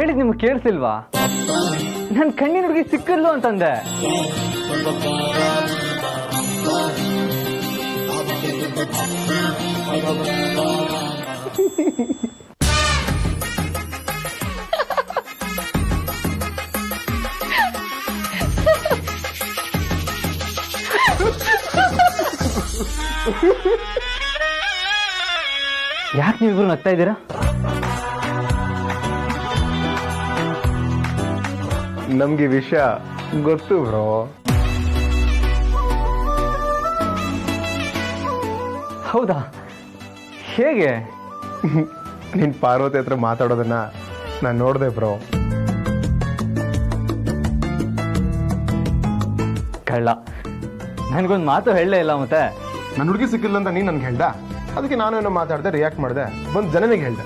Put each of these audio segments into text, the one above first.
ಹೇಳಿದ್ ನಿಮ್ಗೆ ಕೇಳಿಸಿಲ್ವಾ? ನನ್ ಕಣ್ಣಿನ ಹುಡುಗಿ ಸಿಕ್ಕಲ್ಲು ಅಂತಂದೆ. ಯಾಕೆ ನೀವಿಬ್ರು ನಗ್ತಾ ಇದ್ದೀರಾ? ನಮ್ಗೆ ವಿಷಯ ಗೊತ್ತು ಬ್ರೋ. ಹೌದಾ? ಹೇಗೆ? ನೀನ್ ಪಾರ್ವತಿ ಹತ್ರ ಮಾತಾಡೋದನ್ನ ನಾನು ನೋಡ್ದೆ ಬ್ರೋ. ಕಳ್ಳ, ನನ್ಗೊಂದು ಮಾತು ಹೇಳಲೇ ಇಲ್ಲ. ಮತ್ತೆ ನನ್ನ ಹುಡುಗಿ ಸಿಕ್ಕಿಲ್ಲ ಅಂತ ನೀನ್ ನನ್ಗೆ ಹೇಳ್ದ, ಅದಕ್ಕೆ ನಾನೇನೋ ಮಾತಾಡ್ದೆ, ರಿಯಾಕ್ಟ್ ಮಾಡ್ದೆ, ಬಂದು ಜನನಿಗೆ ಹೇಳ್ದೆ.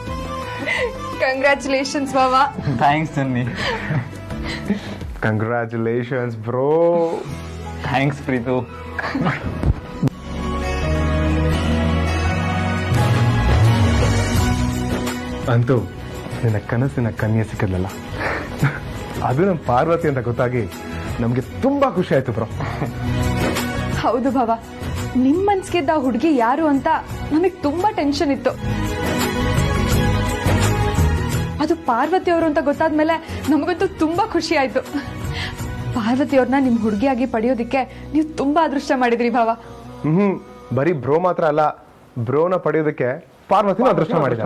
ಕಂಗ್ರ್ಯಾಚುಲೇಷನ್ಸ್ ಮಾವ. Thanks Sunny. Congratulations bro. Thanks Preethu. ಅಂತೂ ನಿನ್ನ ಕನಸಿನ ಕನ್ಯೆ ಸಿಕ್ಕಿದ್ಲಲ್ಲ, ಅದು ನಮ್ಮ ಪಾರ್ವತಿ ಅಂತ ಗೊತ್ತಾಗಿ ನಮ್ಗೆ ತುಂಬಾ ಖುಷಿ ಆಯ್ತು ಬ್ರೋ. ಹೌದು ಭಾವ, ನಿಮ್ ಮನ್ಸ್ಗೆದ್ದ ಹುಡುಗಿ ಯಾರು ಅಂತ ನಮಗ್ ತುಂಬಾ ಟೆನ್ಷನ್ ಇತ್ತು. ಅದು ಪಾರ್ವತಿ ಅವರು ಅಂತ ಗೊತ್ತಾದ್ಮೇಲೆ ನಮಗಂತೂ ತುಂಬಾ ಖುಷಿ ಆಯ್ತು. ಪಾರ್ವತಿ ಅವ್ರನ್ನ ನಿಮ್ ಹುಡುಗಿಯಾಗಿ ಪಡೆಯೋದಿಕ್ಕೆ ನೀವು ತುಂಬಾ ಅದೃಷ್ಟ ಮಾಡಿದ್ರಿ ಭಾವ. ಬರೀ ಬ್ರೋ ಮಾತ್ರ ಅಲ್ಲ, ಬ್ರೋನ ಪಡೆಯೋದಕ್ಕೆ ಪಾರ್ವತಿನ ಅದೃಷ್ಟ ಮಾಡಿದ.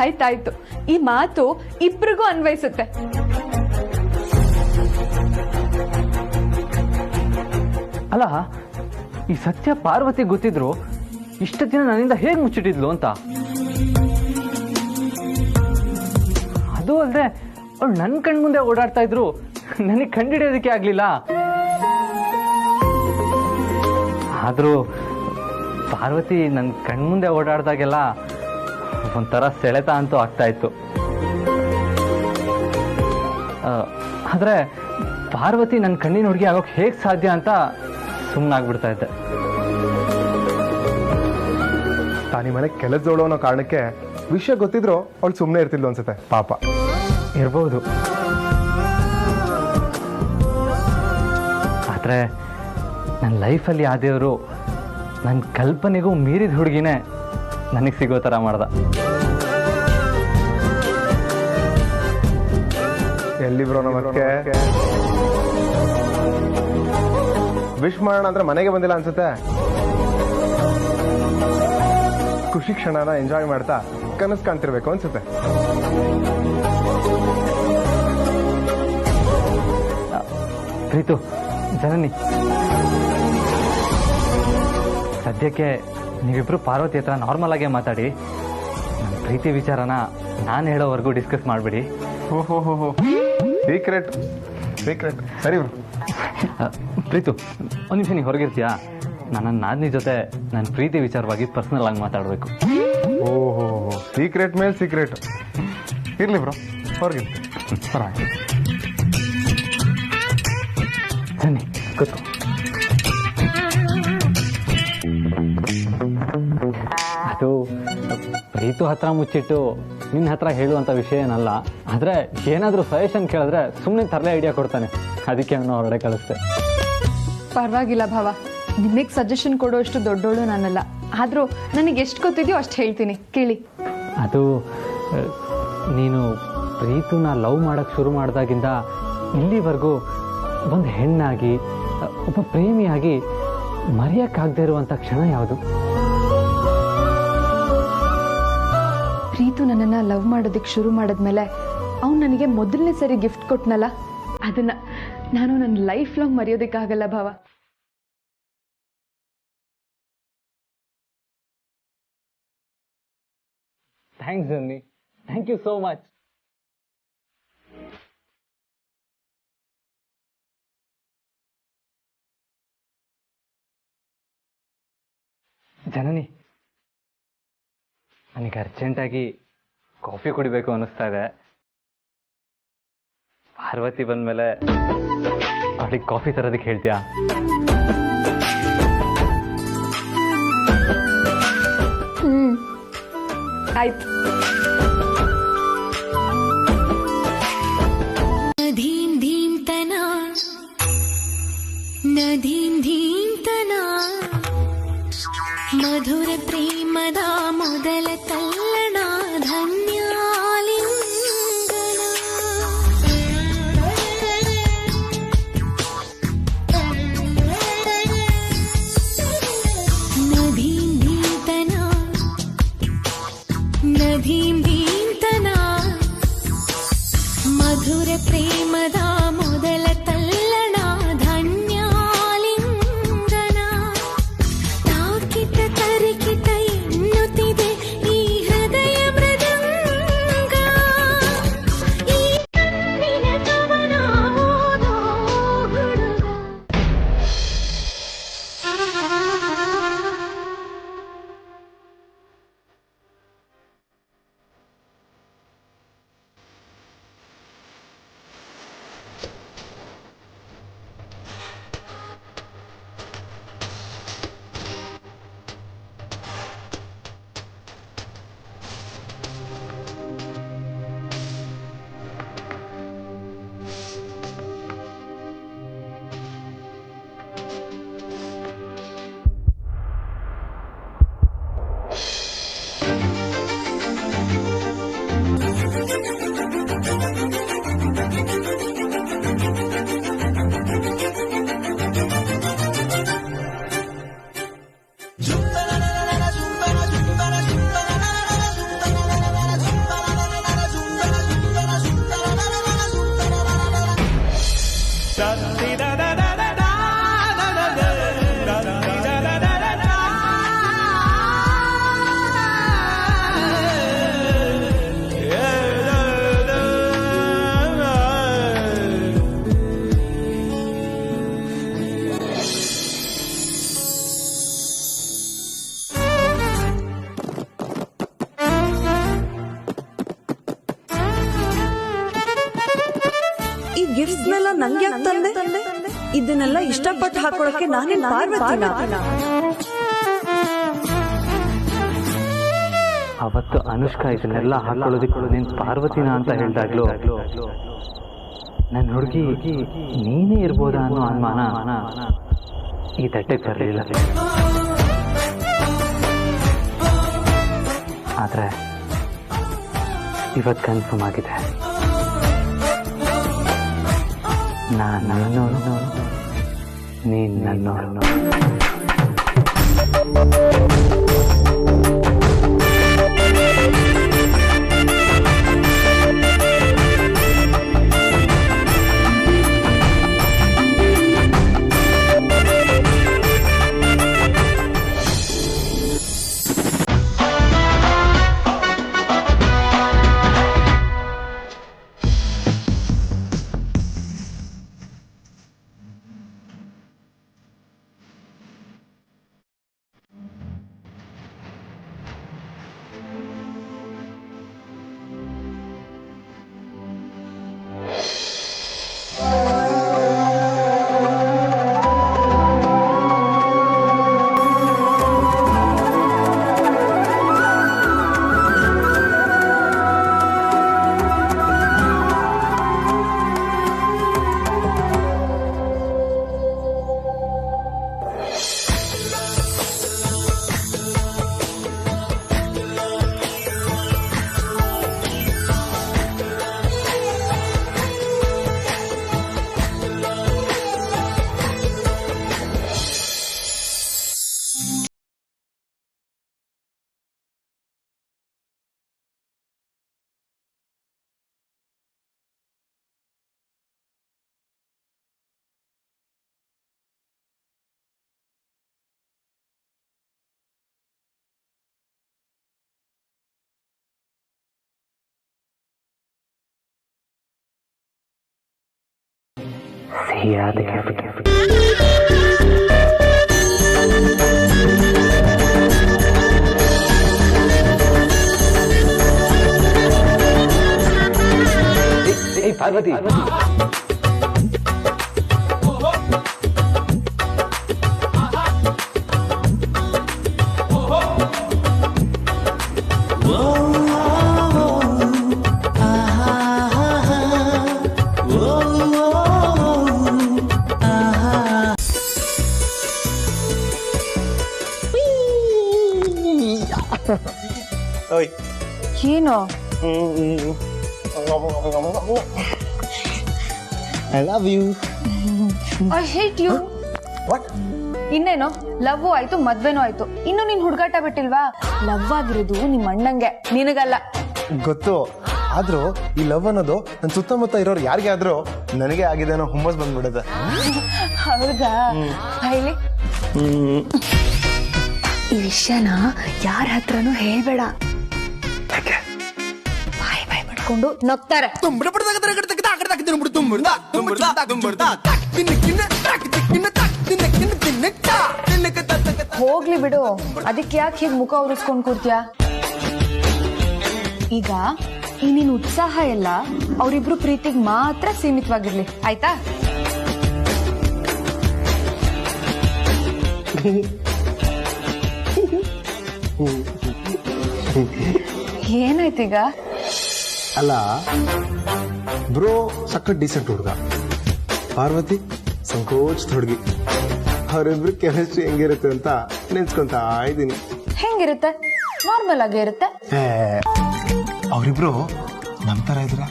ಆಯ್ತಾಯ್ತು, ಈ ಮಾತು ಇಬ್ರಿಗೂ ಅನ್ವಯಿಸುತ್ತೆ. ಅಲ್ಲ, ಈ ಸತ್ಯ ಪಾರ್ವತಿ ಗೊತ್ತಿದ್ರು ಇಷ್ಟ ದಿನ ನನ್ನಿಂದ ಹೇಗೆ ಮುಚ್ಚಿಟ್ಟಿದ್ಲು ಅಂತ. ಅದು ಅಲ್ಲದೆ ಅವಳು ನನ್ನ ಕಣ್ಮುಂದೆ ಓಡಾಡ್ತಾ ಇದ್ರು, ನನಗೆ ಕಂಡಿಡಿಯೋದಕ್ಕೆ ಆಗ್ಲಿಲ್ಲ. ಆದ್ರೂ ಪಾರ್ವತಿ ನನ್ನ ಕಣ್ಮುಂದೆ ಓಡಾಡ್ದಾಗೆಲ್ಲ ಒಂಥರ ಸೆಳೆತ ಅಂತೂ ಆಗ್ತಾ ಇತ್ತು. ಆದ್ರೆ ಪಾರ್ವತಿ ನನ್ನ ಕಣ್ಣಿನ ಹುಡುಗಿ ಆಗೋಕೆ ಹೇಗೆ ಸಾಧ್ಯ ಅಂತ ಸುಮ್ಮನಾಗ್ಬಿಡ್ತಾ ಇದ್ದೆ. ತಾನಿ ಮನೆ ಕೆಲಸದವಳು ಅನ್ನೋ ಕಾರಣಕ್ಕೆ ವಿಷಯ ಗೊತ್ತಿದ್ರು ಅವಳು ಸುಮ್ಮನೆ ಇರ್ತಿದ್ಲು ಅನ್ಸುತ್ತೆ. ಪಾಪ ಇರ್ಬೋದು. ಆದ್ರೆ ನನ್ನ ಲೈಫಲ್ಲಿ ಆ ದೇವರು ನನ್ನ ಕಲ್ಪನೆಗೂ ಮೀರಿದ ಹುಡುಗಿನೇ ನನಗೆ ಸಿಗೋ ಥರ ಮಾಡ್ದ. ಎಲ್ಲಿ ಬ್ರೋ ನಮಕ್ಕೆ ವಿಶ್ ಮಾಡೋಣ ಅಂದ್ರೆ ಮನೆಗೆ ಬಂದಿಲ್ಲ ಅನ್ಸುತ್ತೆ. ಖುಷಿ ಕ್ಷಣನ ಎಂಜಾಯ್ ಮಾಡ್ತಾ ಕನಸು ಕಾಣ್ತಿರ್ಬೇಕು ಅನ್ಸುತ್ತೆ. ಪ್ರೀತು, ಜನನಿ, ಸದ್ಯಕ್ಕೆ ನೀವಿಬ್ರು ಪಾರ್ವತಿ ಹತ್ರ ನಾರ್ಮಲ್ ಆಗೇ ಮಾತಾಡಿ. ನನ್ನ ಪ್ರೀತಿ ವಿಚಾರನ ನಾನು ಹೇಳೋವರೆಗೂ ಡಿಸ್ಕಸ್ ಮಾಡಬೇಡಿ. ಓಹೋ, ಸೀಕ್ರೆಟ್ ಸೀಕ್ರೆಟ್. ಸರಿ ಬ್ರೋ. ಪ್ರೀತು, ಒಂದು ನಿಮಿಷ ನೀವು ಹೊರಗಿರ್ತೀಯಾ? ನನ್ನ ನಾದಿನಿ ಜೊತೆ ನನ್ನ ಪ್ರೀತಿ ವಿಚಾರವಾಗಿ ಪರ್ಸನಲ್ ಆಗಿ ಮಾತಾಡಬೇಕು. ಓಹೋ, ಸೀಕ್ರೆಟ್ ಮೇಲೆ ಸೀಕ್ರೆಟ್. ಇರ್ಲಿ ಬ್ರೋ, ಹೊರಗಿರ್ತೀನಿ. ಪರವಾಗಿಲ್ಲ. ಬನ್ನಿ ಕೂತ್ಕೊ. ಅದು ಪ್ರೀತು ಹತ್ರ ಮುಚ್ಚಿಟ್ಟು ನಿನ್ನ ಹತ್ರ ಹೇಳುವಂಥ ವಿಷಯ ಏನಲ್ಲ. ಆದರೆ ಏನಾದರೂ ಸಜೆಷನ್ ಕೇಳಿದ್ರೆ ಸುಮ್ಮನೆ ತರಲೆ ಐಡಿಯಾ ಕೊಡ್ತಾನೆ, ಅದಕ್ಕೆ ಅವನು ಹೊರಗಡೆ ಕಳಿಸ್ತೆ. ಪರವಾಗಿಲ್ಲ ಭಾವ, ನಿಮಗೆ ಸಜೆಷನ್ ಕೊಡೋಷ್ಟು ದೊಡ್ಡೋಳು ನಾನಲ್ಲ. ಆದ್ರೂ ನನಗೆ ಎಷ್ಟು ಗೊತ್ತಿದೆಯೋ ಅಷ್ಟು ಹೇಳ್ತೀನಿ, ಕೇಳಿ. ಅದು ನೀನು ಪ್ರೀತುನ ಲವ್ ಮಾಡೋಕ್ಕೆ ಶುರು ಮಾಡಿದಾಗಿಂದ ಇಲ್ಲಿವರೆಗೂ ಒಂದು ಹೆಣ್ಣಾಗಿ, ಒಬ್ಬ ಪ್ರೇಮಿಯಾಗಿ ಮರೆಯೋಕ್ಕಾಗದೇ ಇರುವಂಥ ಕ್ಷಣ ಯಾವುದು? ಪ್ರೀತು ನನ್ನನ್ನ ಲವ್ ಮಾಡೋದಕ್ಕೆ ಶುರು ಮಾಡಿದ್ಮೇಲೆ ಅವ್ನು ನನಗೆ ಮೊದಲನೇ ಸರಿ ಗಿಫ್ಟ್ ಕೊಟ್ನಲ್ಲ, ಅದನ್ನ ನಾನು ನನ್ನ ಲೈಫ್ ಲಾಂಗ್ ಮರೆಯೋದಕ್ಕಾಗಲ್ಲ ಭಾವ. Thanks Janni, thank you so much. Janani, ನನಗೆ ಅರ್ಜೆಂಟಾಗಿ ಕಾಫಿ ಕುಡಿಬೇಕು ಅನ್ನಿಸ್ತಾ ಇದೆ. ಪಾರ್ವತಿ ಬಂದ್ಮೇಲೆ ಅವಳಿಗೆ ಕಾಫಿ ತರೋದಕ್ಕೆ ಹೇಳ್ತೀಯಾ? ಆಯ್ತು. ಮಧುರ ಪ್ರೇಮದ ಮೊದಲ ತಲ್ಲಣ ಧನ್ಯಾಲಿಂಗನ ನದೀಂ ಭೀಂತನ ಮಧುರ ಪ್ರೇಮದ ಮೊದಲ ತಲ್ಲಣ ಧನ್ಯಾಲಿಂಗನ ತಾಕಿಟ ತರಿಕಿಟ ಎನ್ನುತ್ತಿದೆ ಈ ಹೃದಯ ಮೃದಂಗ ಈ ಕಣ್ಣಿನ ಕವನ ಓದೋ ಹುಡುಗ ಈ ಗಿಫ್ಟ್ಸ್ ನೆಲ್ಲ ನಂಗೆ ಯಾಕೆ ತಂದೆ? ಇದನ್ನೆಲ್ಲ ಇಷ್ಟಪಟ್ಟು ಹಾಕೊಳಕ್ಕೆ ನಾನೇ ಪಾರ್ವತಿನ? ಅವತ್ತು ಅನುಷ್ಕಾ ಇದನ್ನೆಲ್ಲ ಹಾಕೊಳ್ಳೋದಿಕ್ಕೂ ನೀನು ಪಾರ್ವತಿನ ಅಂತ ಹೇಳಿದಾಗ್ಲೂ ನನ್ನ ಹುಡುಗಿ ನೀನೇ ಇರ್ಬೋದಾ ಅನ್ನೋ ಅನುಮಾನ ಈ ತಟ್ಟೆಗೆ ಬರಲಿಲ್ಲ. ಆದರೆ ಇವತ್ತು ಕನ್ಫರ್ಮ್ ಆಗಿದೆ, ನಾನು ನನ್ನೋನು, ನೀನು ನನ್ನೋನು. ಸಿಹಿಯಾದ ಗಿಫ್ಟ್. ಪಾರ್ವತಿ, ಓಯ್ ಏನು I love you. I hate you. What? ಇನ್ನೇನು ಲವ್ ಆಯ್ತು ಮದ್ವೆನೂ ಆಯ್ತು, ಇನ್ನು ನೀನ್ ಹುಡುಗಾಟ ಬಿಟ್ಟಿಲ್ವಾ? ಲವ್ ಆಗಿರೋದು ನಿಮ್ಮ ಅಣ್ಣಂಗೆ, ನಿನಗಲ್ಲ. ಗೊತ್ತು, ಆದ್ರೂ ಈ ಲವ್ ಅನ್ನೋದು ನನ್ನ ಸುತ್ತಮುತ್ತ ಇರೋರು ಯಾರಿಗೆ ಆದ್ರೂ ನನಗೆ ಆಗಿದೆ ಅನ್ನೋ ಹುಮ್ಮಸ್ ಬಂದ್ಬಿಡುತ್ತೆ. ಹೌದಾ? ಇಲ್ಲಿ ಈ ವಿಷಯನ ಯಾರ ಹತ್ರನೂ ಹೇಳ್ಬೇಡ. ಬಾಯ್ ಬಾಯ್ ಮಾಡ್ಕೊಂಡು ನಗ್ತಾರೆ. ಹೋಗ್ಲಿ ಬಿಡು, ಅದಕ್ಕೆ ಯಾಕೆ ಹೀಗೆ ಮುಖ ಉರಿಸ್ಕೊಂಡ್ ಕೂರ್ತೀಯ? ಈಗ ಈ ನಿನ್ ಉತ್ಸಾಹ ಎಲ್ಲ ಅವರಿಬ್ರು ಪ್ರೀತಿಗೆ ಮಾತ್ರ ಸೀಮಿತವಾಗಿರ್ಲಿ, ಆಯ್ತಾ? ಏನಾಯ್ತೀಗ? ಅಲ್ಲ ಬ್ರೋ ಸಖತ್ ಡೀಸೆಂಟ್ ಹುಡುಗ, ಪಾರ್ವತಿ ಸಂಕೋಚ ಹುಡುಗಿ. ಅವರಿಬ್ರು ಕೆಮಿಸ್ಟ್ರಿ ಹೆಂಗಿರುತ್ತೆ ಅಂತ ನೆನ್ಸ್ಕೊಂತಾ ಇದ್ದೀನಿ. ಹೆಂಗಿರುತ್ತೆ? ನಾರ್ಮಲ್ ಆಗೇ ಇರುತ್ತೆ. ಅವರಿಬ್ರು ನಮ್ ತರ ಇದ್ರ?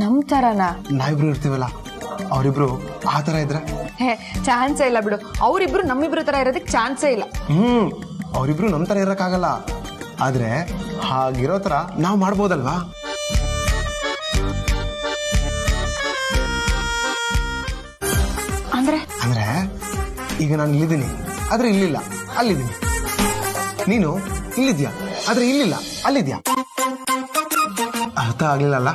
ನಮ್ ತರನಾ? ನಾವಿಬ್ರು ಇರ್ತೀವಲ್ಲ, ಅವರಿಬ್ರು ಆ ತರ ಇದ್ರ? ಚಾನ್ಸೇ ಇಲ್ಲ ಬಿಡು, ಅವರಿಬ್ರು ನಮ್ಮಿಬ್ರು ತರ ಇರೋದಕ್ಕೆ ಚಾನ್ಸೇ ಇಲ್ಲ. ಅವರಿಬ್ರು ನಮ್ ತರ ಇರಕ್ಕಾಗಲ್ಲ, ಆದ್ರೆ ಹಾಗಿರೋ ತರ ನಾವ್ ಮಾಡ್ಬೋದಲ್ವಾ? ಅಂದ್ರೆ ಅಂದ್ರೆ ಈಗ ನಾನು ಇಲ್ಲಿದ್ದೀನಿ ಆದ್ರೆ ಇಲ್ಲಿಲ್ಲ, ಅಲ್ಲಿದ್ದೀನಿ. ನೀನು ಇಲ್ಲಿದ್ಯಾ ಆದ್ರೆ ಇಲ್ಲಿಲ್ಲ, ಅಲ್ಲಿದ್ಯಾ. ಅರ್ಥ ಆಗ್ಲಿಲ್ಲಲ್ಲ?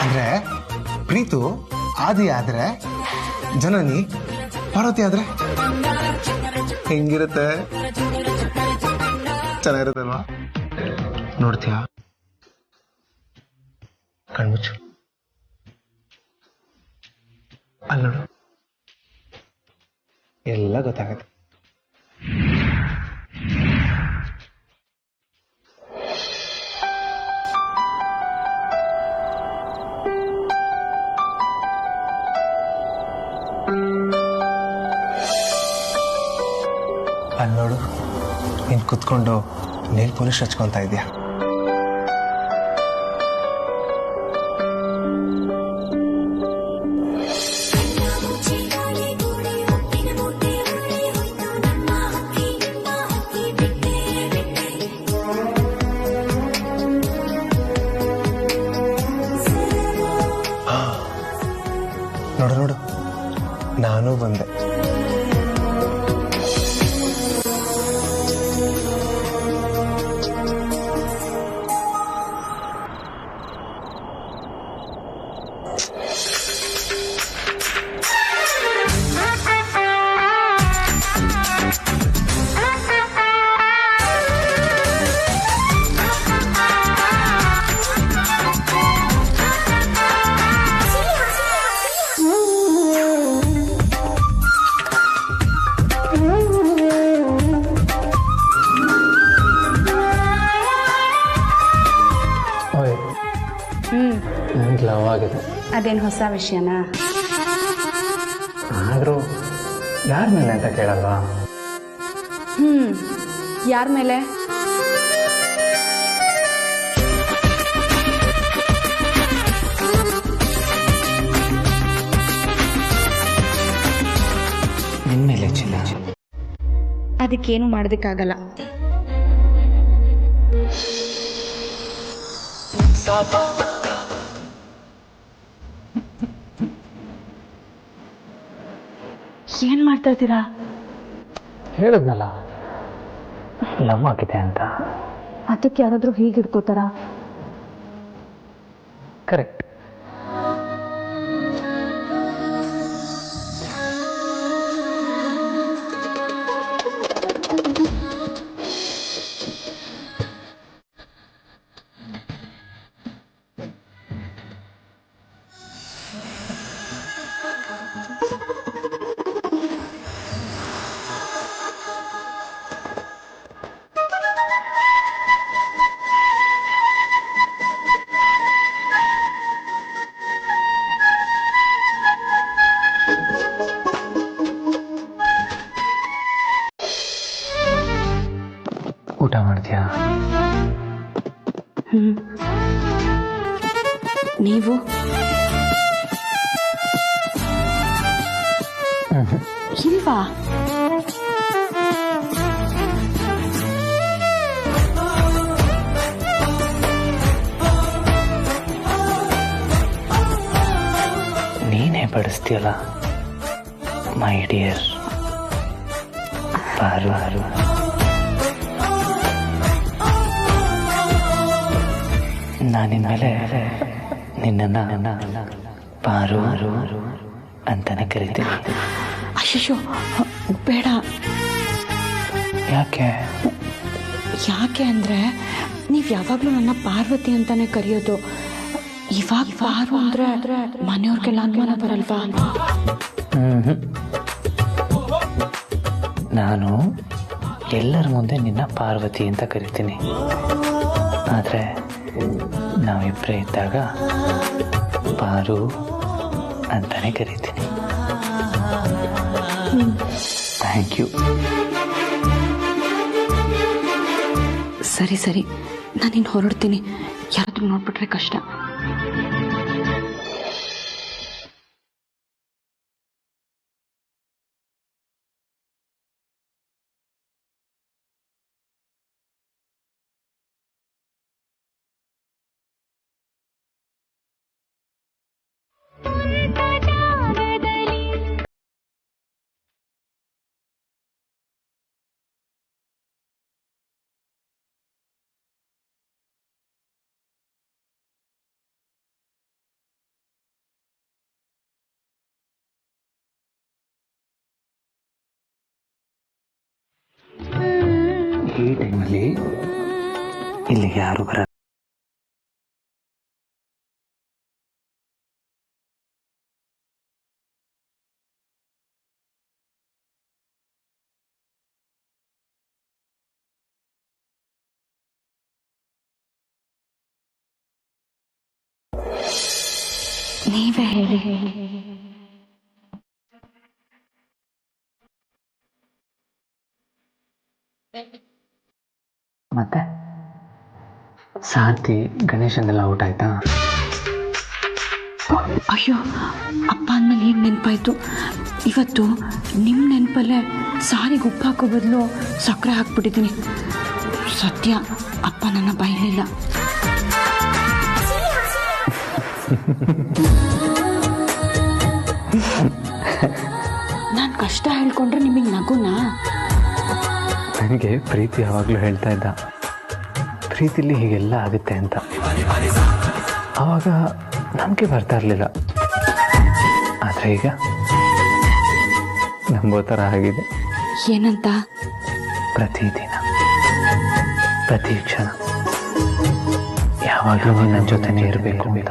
ಅಂದ್ರೆ ಪ್ರೀತು ಆದಿ ಆದ್ರೆ, ಜನನಿ ಪಾರ್ವತಿ ಆದ್ರೆ ಹೆಂಗಿರುತ್ತೆ? ಚೆನ್ನಾಗಿರುತ್ತಲ್ವಾ? ನೋಡ್ತೀಯಾ? ಕಣ್ಮುಚ್ಚು, ಅಲ್ಲಿ ನೋಡು, ಎಲ್ಲ ಗೊತ್ತಾಗತ್ತೆ. ಅಲ್ಲಿ ನೋಡು, ನೀನ್ ಕುತ್ಕೊಂಡು ನೇಲ್ ಪಾಲಿಶ್ ಹಚ್ಕೊಂತ ಇದೀಯ. ನೋಡು ನೋಡು, ನಾನು ಬಂದೆ. ನನಗೆ ಲವ್ ಆಗಿದೆ. ಅದೇನು ಹೊಸ ವಿಷಯನಾ? ಆದರೂ ಯಾರ ಮೇಲೆ ಅಂತ ಕೇಳಲ್ವಾ? ಯಾರ ಮೇಲೆ? ನಿನ್ಮೇಲೆ ಚಿನ್ನ. ಅದಕ್ಕೇನು ಮಾಡೋದಕ್ಕಾಗಲ್ಲ. ಏನ್ ಮಾಡ್ತಾ ಇದ್ದೀರಾ? ಹೇಳಿದ್ನಲ್ಲ ಲವ್ ಆಗಿದೆ ಅಂತ. ಅದಕ್ಕೆ ಯಾರಾದ್ರೂ ಹೀಗೆ ಇಟ್ಕೋತಾರ? ಕರೆಕ್ಟ್. ಊಟ ಮಾಡ್ತೀಯಾ? ನೀವು ಇಲ್ವಾ? ನೀನೇ ಬಡಿಸ್ತೀಯಲ್ಲ ಮೈ ಡಿಯರ್ ಪಾರು. ನಾನಿನ್ಮೇಲೆ ನಿನ್ನನ್ನು ಪಾರು ಅಂತಾನೆ ಕರಿತೀನಿ. ಅಯ್ಯೋ ಬೇಡ. ಯಾಕೆ? ಯಾಕೆ ಅಂದರೆ ನೀವು ಯಾವಾಗಲೂ ನನ್ನ ಪಾರ್ವತಿ ಅಂತಾನೆ ಕರೆಯೋದು. ಇವಾಗ ಪಾರು ಅಂದರೆ ಮನೆಯವ್ರಿಗೆಲ್ಲ ಅನುಮಾನ ಬರಲ್ವಾ? ನಾನು ಎಲ್ಲರ ಮುಂದೆ ನಿನ್ನ ಪಾರ್ವತಿ ಅಂತ ಕರಿತೀನಿ. ಆದರೆ ನಾವಿಬ್ಬರೇ ಇದ್ದಾಗ ಪಾರು ಅಂತಾನೆ ಕರಿತೀನಿ. Thank you. ಸರಿ ನಾನಿನ್ನು ಹೊರಡ್ತೀನಿ. ಯಾರಾದರೂ ನೋಡ್ಬಿಟ್ರೆ ಕಷ್ಟ. ಈ ಟೈಮಲ್ಲಿ ಇಲ್ಲಿಗೆ ಯಾರು ಬರಲ್ಲ. ನೀವೇ ಹೇಳಿ. ಮತ್ತೆ ಸಾಂತಿ ಗಣೇಶಂದೆಲ್ಲ ಔಟ್ ಆಯ್ತಾ? ಅಯ್ಯೋ ಅಪ್ಪ ಅಂದಮೇಲೆ ಏನು ನೆನಪಾಯ್ತು. ಇವತ್ತು ನಿಮ್ಮ ನೆನಪಲ್ಲೇ ಸಾರಿಗೆ ಉಪ್ಪು ಹಾಕೋ ಬದಲು ಸಕ್ಕರೆ ಹಾಕ್ಬಿಟ್ಟಿದ್ದೀನಿ. ಸತ್ಯ ಅಪ್ಪ ನನ್ನ ಬೈಲಿಲ್ಲ. ನಾನು ಕಷ್ಟ ಹೇಳ್ಕೊಂಡ್ರೆ ನಿಮಗೆ ನಗುನಾ? ನನಗೆ ಪ್ರೀತಿ ಯಾವಾಗಲೂ ಹೇಳ್ತಾ ಇದ್ದ, ಪ್ರೀತಿಲಿ ಹೀಗೆಲ್ಲ ಆಗುತ್ತೆ ಅಂತ. ಆವಾಗ ನಂಬಿಕೆ ಬರ್ತಾ ಇರಲಿಲ್ಲ. ಆದರೆ ಈಗ ನಂಬೋ ಥರ ಆಗಿದೆ. ಏನಂತ? ಪ್ರತಿದಿನ ಪ್ರತಿ ಕ್ಷಣ ಯಾವಾಗಲೂ ನನ್ನ ಜೊತೆನೇ ಇರಬೇಕು ಅಂತ.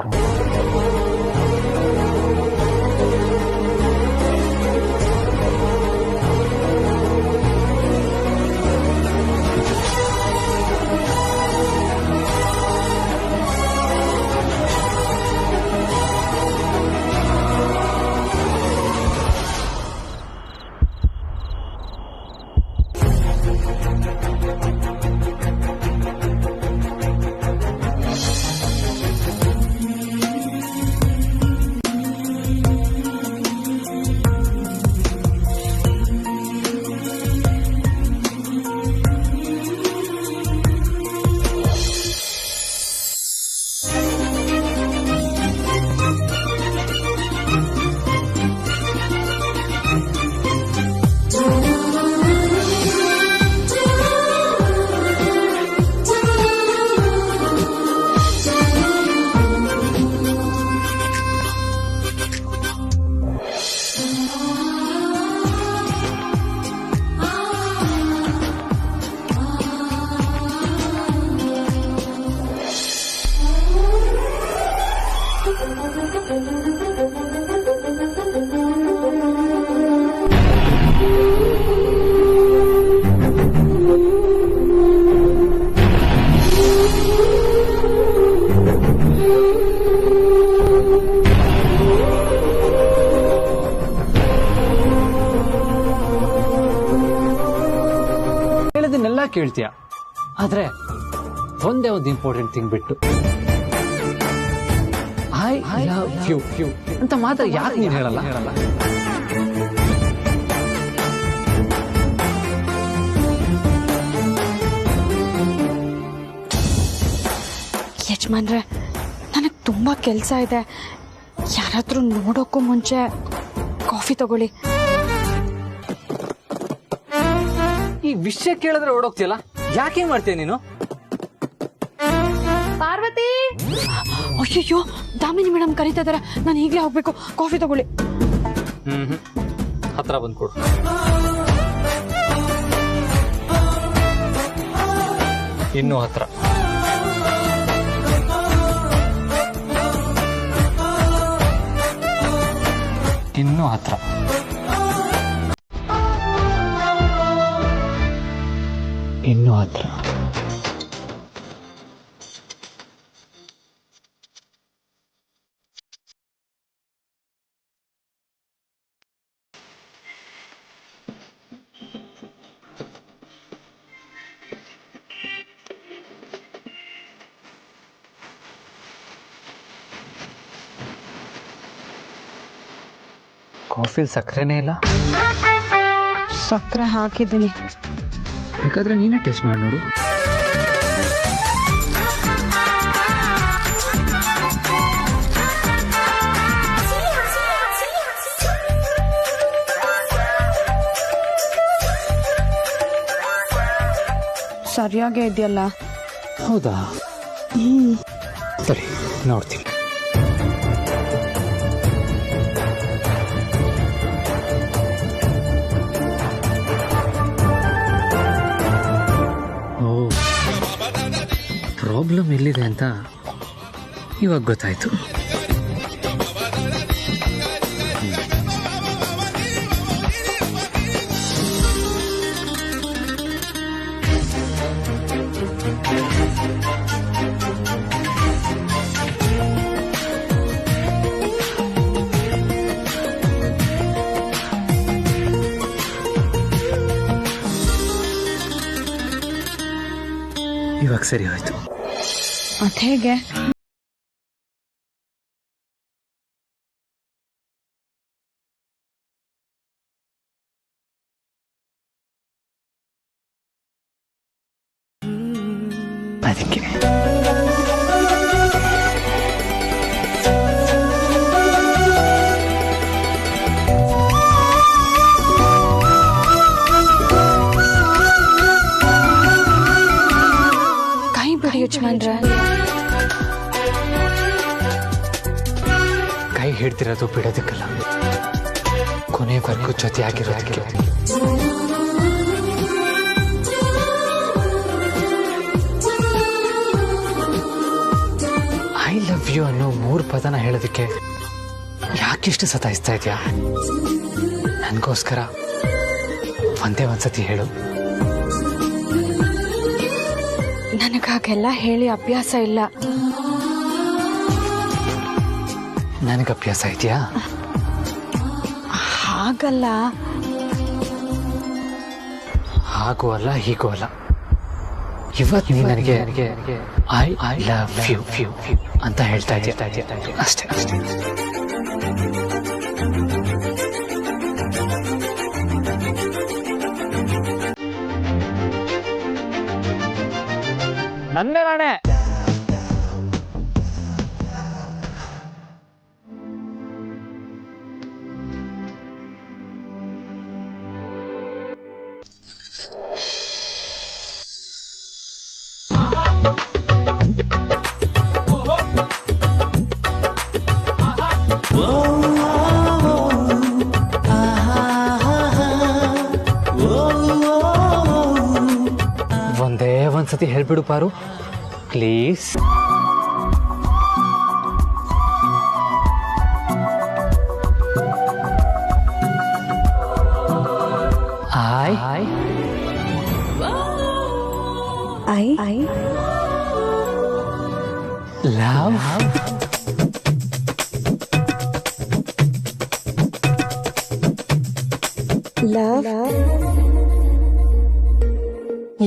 ಹೇಳೋದನ್ನೆಲ್ಲ ಕೇಳ್ತೀಯ, ಆದ್ರೆ ಒಂದೇ ಒಂದು ಇಂಪಾರ್ಟೆಂಟ್ ಥಿಂಗ್ ಬಿಟ್ಟು ಐ ಲವ್ ಯು ಅಂತ ಮಾತ್ರ ಯಾಕೆ ನೀನು ಹೇಳಲ್ಲ? ಯಜಮಾನ್ರೆ, ನನಗೆ ತುಂಬ ಕೆಲಸ ಇದೆ. ಯಾರಾದರೂ ನೋಡೋಕ್ಕೂ ಮುಂಚೆ ಕಾಫಿ ತಗೊಳ್ಳಿ. ಈ ವಿಷಯ ಕೇಳಿದ್ರೆ ಓಡೋಗ್ತಿಯಲ್ಲ, ಯಾಕೆ ಮಾಡ್ತೀಯ ನೀನು? ಪಾರ್ವತಿ, ಅಯ್ಯಯ್ಯೋ, ದಾಮಿನಿ ಮೇಡಮ್ ಕರೀತಾ ಇದಾರೆ. ನಾನು ಈಗಲೇ ಹೋಗ್ಬೇಕು. ಕಾಫಿ ತಗೊಳ್ಳಿ. ಹತ್ರ ಬಂದು ಕೊಡು. ಇನ್ನೂ ಹತ್ರ. ಇನ್ನೂ ಹತ್ರ. ಇನ್ನೂ ಹತ್ರ. ಕಾಫಿಲ್ ಸಕ್ಕರೆನೇ ಇಲ್ಲ. ಸಕ್ಕರೆ ಹಾಕಿದ್ದೀನಿ. ಬೇಕಾದ್ರೆ ನೀನೇ ಟೇಸ್ಟ್ ಮಾಡಿ ನೋಡು. ಸರಿಯಾಗೇ ಇದೆಯಲ್ಲ? ಹೌದಾ? ಸರಿ, ನೋಡ್ತೀನಿ. ಪ್ರಾಬ್ಲಮ್ ಎಲ್ಲಿದೆ ಅಂತ ಇವಾಗ ಗೊತ್ತಾಯ್ತು. ಇವಾಗ ಸರಿ ಹೋಯ್ತು. ಅದು ಹೇಗೆ? ಅದಕ್ಕೆ ಕೈ ಬಿಡಿ ಯಜಮಾನ್ರೆ. ಕೈ ಹಿಡ್ದಿರೋದು ಬಿಡೋದಕ್ಕಲ್ಲ, ಕೊನೆವರೆಗೂ ಜೊತೆ ಆಗಿರೋದಕ್ಕೆ. ಐ ಲವ್ ಯು ಅನ್ನೋ 3 ಪದನ ಹೇಳೋದಕ್ಕೆ ಯಾಕಿಷ್ಟು ಸತಾಯಿಸ್ತಾ ಇದೆಯಾ? ನನಗೋಸ್ಕರ ಒಂದೇ ಒಂದ್ಸತಿ ಹೇಳು. ನನಗಾಗೆಲ್ಲ ಹೇಳಿ ಅಭ್ಯಾಸ ಇಲ್ಲ. ನನಗೆ ಅಭ್ಯಾಸ ಇದೆಯಾ? ಹಾಗಲ್ಲ. ಹಾಗೂ ಅಲ್ಲ, ಹೀಗೂ ಅಲ್ಲ. ಇವತ್ತು ನೀನು ನನಗೆ ಐ ಲವ್ ಯು ಅಂತ ಹೇಳ್ತಾ ಇದೆಯಾ? ಅಷ್ಟೇ. ನನ್ನೇ ನಾನೇ ಒಂದೇ ಒಂದ್ಸತಿ ಹೇಳ್ಬಿಡು ಪಾರು, ಪ್ಲೀಸ್. I love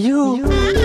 you.